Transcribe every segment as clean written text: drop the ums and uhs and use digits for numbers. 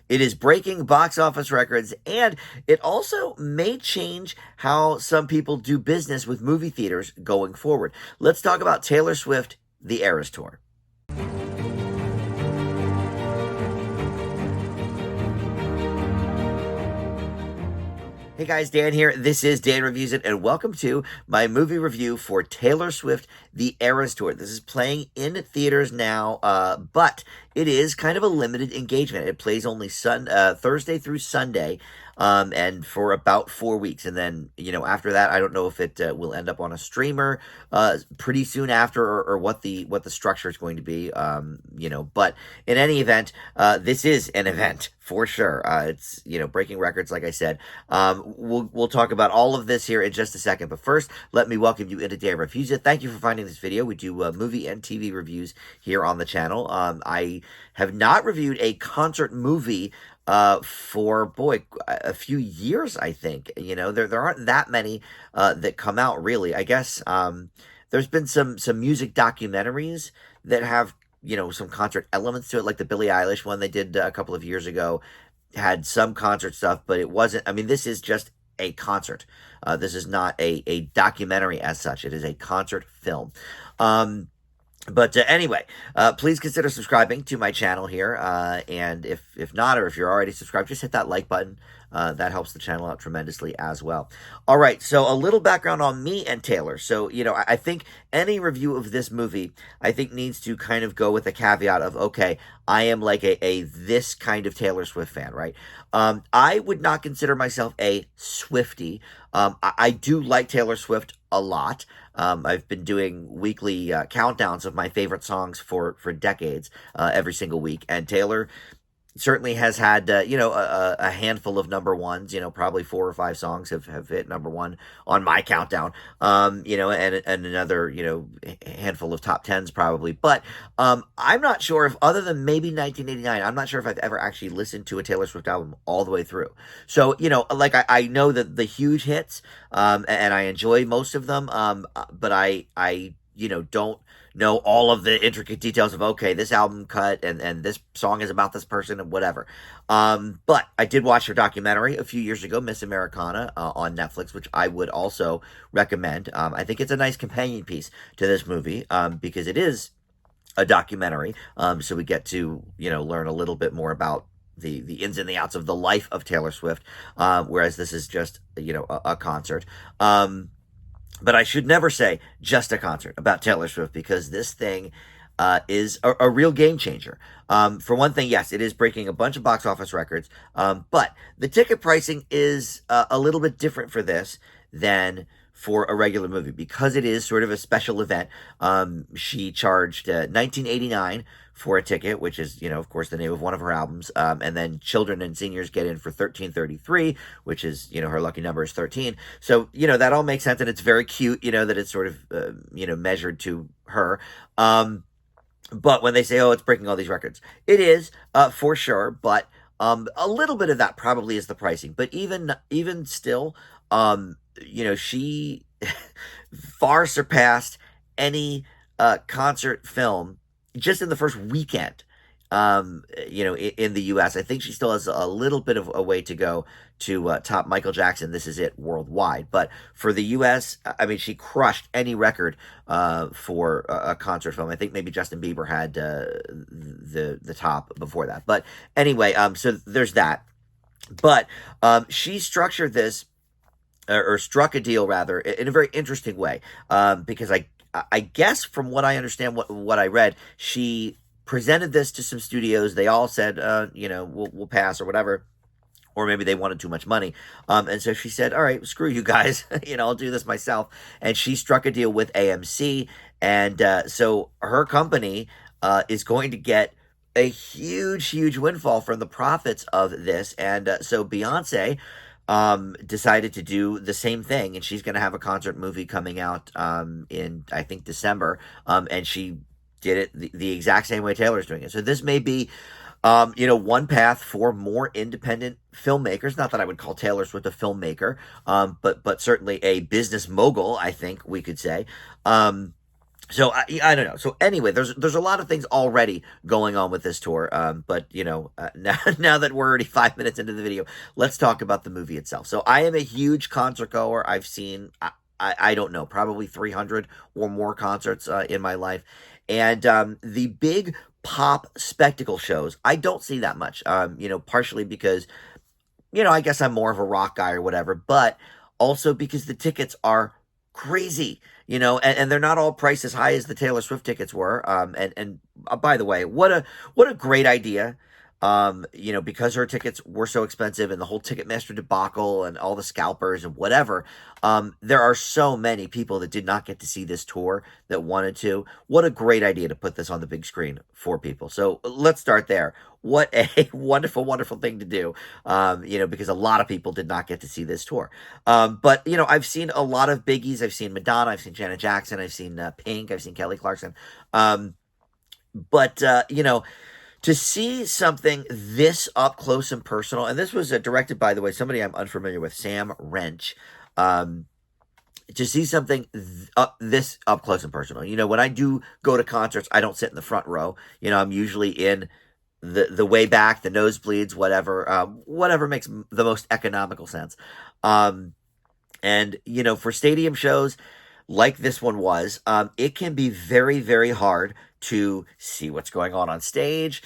It is breaking box office records, and it also may change how some people do business with movie theaters going forward. Let's talk about Taylor Swift, the Eras Tour. Hey guys, Dan here. This is Dan Reviews It, and welcome to my movie review for Taylor Swift, The Eras Tour. This is playing in theaters now, but it is kind of a limited engagement. It plays only Thursday through Sunday, and for about 4 weeks. And then, after that, I don't know if it will end up on a streamer pretty soon after, or what the structure is going to be. But in any event, this is an event for sure. It's breaking records, like I said. We'll talk about all of this here in just a second. But first, let me welcome you into Dan Reviews It. Thank you for finding this video. We do movie and TV reviews here on the channel. I have not reviewed a concert movie for a few years. I think there aren't that many that come out, really. I guess there's been some music documentaries that have some concert elements to it, like the Billie Eilish one they did a couple of years ago had some concert stuff, but it wasn't. I mean, this is just a concert. This is not a documentary as such. It is a concert film. But anyway, please consider subscribing to my channel here. And if not, or if you're already subscribed, just hit that like button. That helps the channel out tremendously as well. All right, so a little background on me and Taylor. So, I think any review of this movie, I think needs to kind of go with a caveat of, okay, I am like a this kind of Taylor Swift fan, right? I would not consider myself a Swiftie. I do like Taylor Swift a lot. I've been doing weekly countdowns of my favorite songs for decades, every single week. And Taylor certainly has had, a handful of number ones. Probably 4 or 5 songs have hit number one on my countdown. And another, handful of top tens probably. But I'm not sure if, other than maybe 1989, I'm not sure if I've ever actually listened to a Taylor Swift album all the way through. So, like I know that the huge hits, and I enjoy most of them. But I don't know all of the intricate details of, okay, this album cut and this song is about this person and whatever. But I did watch her documentary a few years ago, Miss Americana, on Netflix, which I would also recommend. I think it's a nice companion piece to this movie, because it is a documentary. So we get to, learn a little bit more about the ins and the outs of the life of Taylor Swift, whereas this is just, a concert. But I should never say just a concert about Taylor Swift, because this thing is a real game changer. For one thing, yes, it is breaking a bunch of box office records, but the ticket pricing is a little bit different for this than for a regular movie, because it is sort of a special event. She charged $19.89 for a ticket, which is, of course, the name of one of her albums. And then children and seniors get in for $13.33, which is, her lucky number is 13. So, that all makes sense, and it's very cute, that it's sort of, measured to her. But when they say, oh, it's breaking all these records, it is, for sure. But a little bit of that probably is the pricing. But even still, she far surpassed any concert film just in the first weekend, in the U.S. I think she still has a little bit of a way to go to top Michael Jackson, This Is It, worldwide. But for the U.S., I mean, she crushed any record for a concert film. I think maybe Justin Bieber had the top before that. But anyway, so there's that. But she structured this, or struck a deal rather, in a very interesting way, because I guess from what I understand, what I read, she presented this to some studios. They all said, we'll pass or whatever, or maybe they wanted too much money. And so she said, all right, screw you guys, I'll do this myself. And she struck a deal with AMC, and so her company is going to get a huge windfall from the profits of this. And so Beyonce decided to do the same thing, and she's going to have a concert movie coming out in, I think, December, and she did it the exact same way Taylor's doing it. So this may be, one path for more independent filmmakers. Not that I would call Taylor Swift a filmmaker, but certainly a business mogul, I think we could say. So I don't know. So anyway, there's a lot of things already going on with this tour. But now that we're already 5 minutes into the video, let's talk about the movie itself. So I am a huge concert goer. I've seen I don't know, probably 300 or more concerts in my life, and the big pop spectacle shows I don't see that much. Partially because I guess I'm more of a rock guy or whatever, but also because the tickets are crazy, and they're not all priced as high as the Taylor Swift tickets were. And by the way, what a great idea. Because her tickets were so expensive and the whole Ticketmaster debacle and all the scalpers and whatever, there are so many people that did not get to see this tour that wanted to. What a great idea to put this on the big screen for people. So let's start there. What a wonderful, wonderful thing to do, because a lot of people did not get to see this tour. But, I've seen a lot of biggies. I've seen Madonna, I've seen Janet Jackson, I've seen Pink, I've seen Kelly Clarkson. But to see something this up close and personal, and this was directed, by the way, somebody I'm unfamiliar with, Sam Wrench. Um, to see something this up close and personal. When I do go to concerts, I don't sit in the front row. I'm usually in the way back, the nosebleeds, whatever makes the most economical sense. Um, and for stadium shows like this one was, it can be very, very hard to see what's going on stage.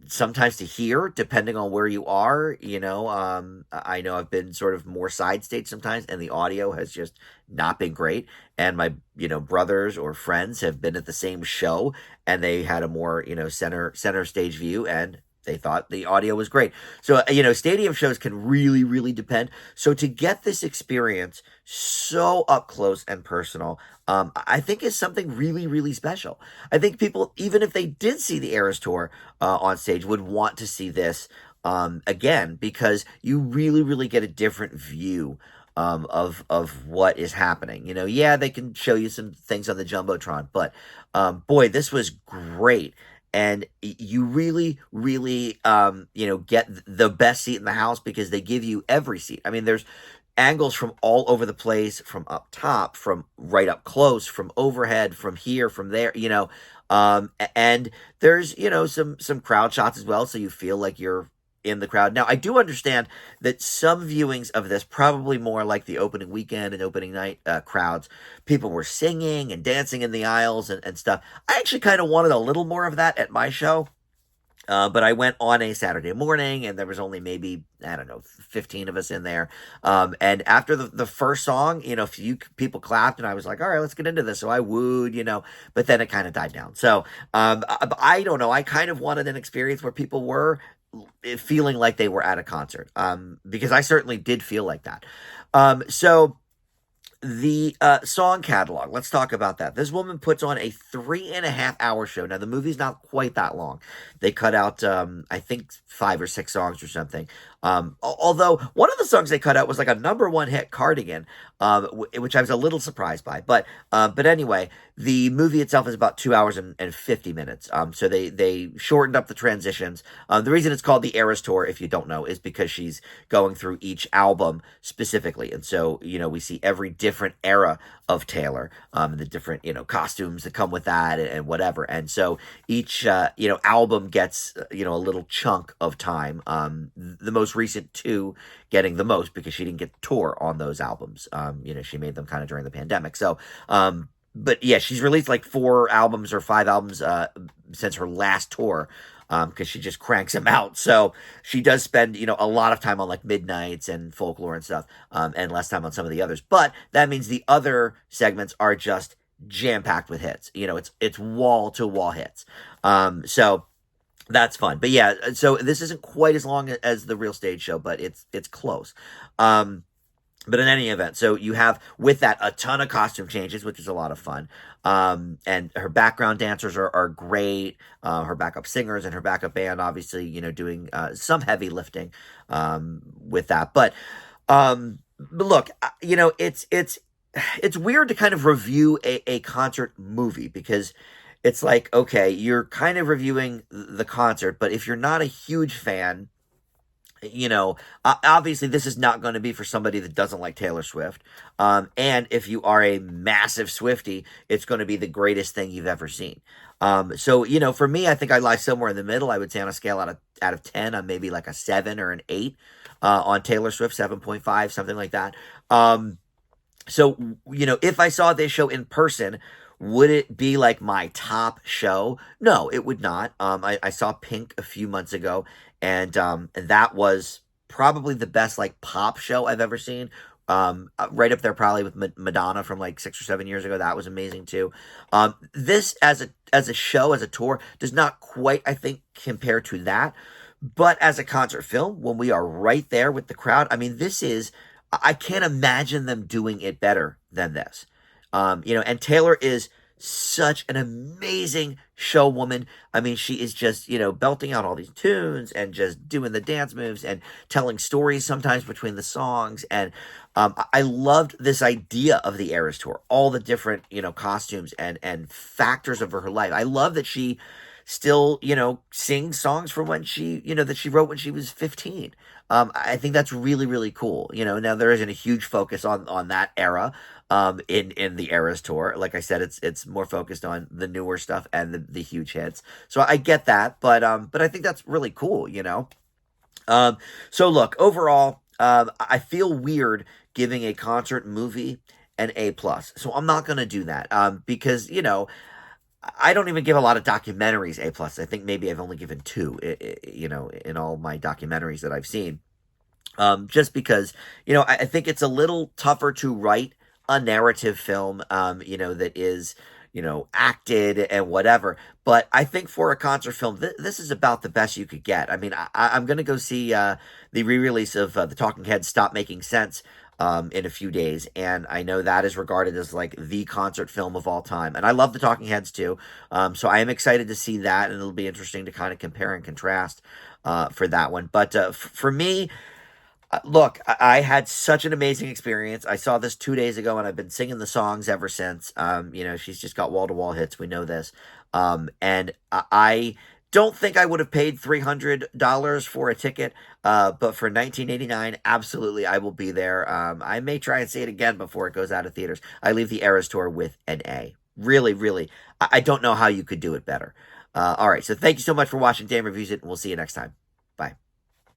Sometimes to hear, depending on where you are. I know I've been sort of more side stage sometimes, and the audio has just not been great. And my brothers or friends have been at the same show, and they had a more center stage view, and they thought the audio was great. So, stadium shows can really, really depend. So to get this experience so up close and personal, I think is something really, really special. I think people, even if they did see the Eras Tour on stage, would want to see this again, because you really, really get a different view of what is happening. Yeah, they can show you some things on the Jumbotron, but boy, this was great. And you really, really, get the best seat in the house, because they give you every seat. I mean, there's angles from all over the place, from up top, from right up close, from overhead, from here, from there, and there's, some crowd shots as well. So you feel like you're in the crowd. Now, I do understand that some viewings of this, probably more like the opening weekend and opening night crowds, people were singing and dancing in the aisles and stuff. I actually kind of wanted a little more of that at my show. But I went on a Saturday morning, and there was only maybe, I don't know, 15 of us in there. And after the first song, a few people clapped, and I was like, all right, let's get into this. So I wooed, but then it kind of died down. So I don't know. I kind of wanted an experience where people were feeling like they were at a concert, because I certainly did feel like that. So the song catalog, let's talk about that. This woman puts on a 3.5 hour show. Now, the movie's not quite that long. They cut out, I think, 5 or 6 songs or something. Although one of the songs they cut out was like a #1 hit, Cardigan, which I was a little surprised by. But anyway, the movie itself is about 2 hours and 50 minutes. So they shortened up the transitions. The reason it's called the Eras Tour, if you don't know, is because she's going through each album specifically. And so, we see every different era of Taylor, the different, costumes that come with that, and whatever. And so each, album gets, a little chunk of time. The most recent 2 getting the most, because she didn't get to tour on those albums. She made them kind of during the pandemic. So, but yeah, she's released like 4 albums or 5 albums since her last tour, because she just cranks them out. So she does spend, a lot of time on like Midnights and Folklore and stuff, and less time on some of the others. But that means the other segments are just jam packed with hits. It's wall to wall hits. So that's fun. But yeah, so this isn't quite as long as the real stage show, but it's close. But in any event, so you have with that a ton of costume changes, which is a lot of fun. And her background dancers are great. Her backup singers and her backup band, obviously, doing some heavy lifting with that. But look, it's weird to kind of review a concert movie, because it's like, okay, you're kind of reviewing the concert, but if you're not a huge fan, obviously this is not going to be for somebody that doesn't like Taylor Swift. And if you are a massive Swiftie, it's going to be the greatest thing you've ever seen. So for me, I think I lie somewhere in the middle. I would say on a scale out of 10, I'm maybe like a 7 or an 8 on Taylor Swift, 7.5, something like that. So if I saw this show in person, would it be like my top show? No, it would not. I saw Pink a few months ago, and that was probably the best like pop show I've ever seen. Right up there probably with Madonna from like 6 or 7 years ago. That was amazing too. This as a show, as a tour, does not quite, I think, compare to that. But as a concert film, when we are right there with the crowd, I mean, I can't imagine them doing it better than this. And Taylor is such an amazing show woman. I mean, she is just, belting out all these tunes and just doing the dance moves and telling stories sometimes between the songs. And I loved this idea of the Eras Tour, all the different, costumes and factors of her life. I love that she still, sings songs from when that she wrote when she was 15. I think that's really, really cool. Now there isn't a huge focus on that era, in the Eras Tour. Like I said, it's more focused on the newer stuff and the huge hits. So I get that, but I think that's really cool, So look, overall, I feel weird giving a concert movie an A+. So I'm not going to do that, because, I don't even give a lot of documentaries A+. I think maybe I've only given 2, in all my documentaries that I've seen. Just because, I think it's a little tougher to write a narrative film, that is, acted and whatever. But I think for a concert film, this is about the best you could get. I mean, I'm going to go see the re-release of The Talking Heads Stop Making Sense in a few days, and I know that is regarded as like the concert film of all time. And I love The Talking Heads too, so I am excited to see that, and it'll be interesting to kind of compare and contrast for that one. But for me, look, I had such an amazing experience. I saw this 2 days ago, and I've been singing the songs ever since. She's just got wall-to-wall hits. We know this. And I don't think I would have paid $300 for a ticket, but for $19.89, absolutely, I will be there. I may try and see it again before it goes out of theaters. I leave the Eras Tour with an A. Really, really, I don't know how you could do it better. All right, so thank you so much for watching Dan Reviews It, and we'll see you next time.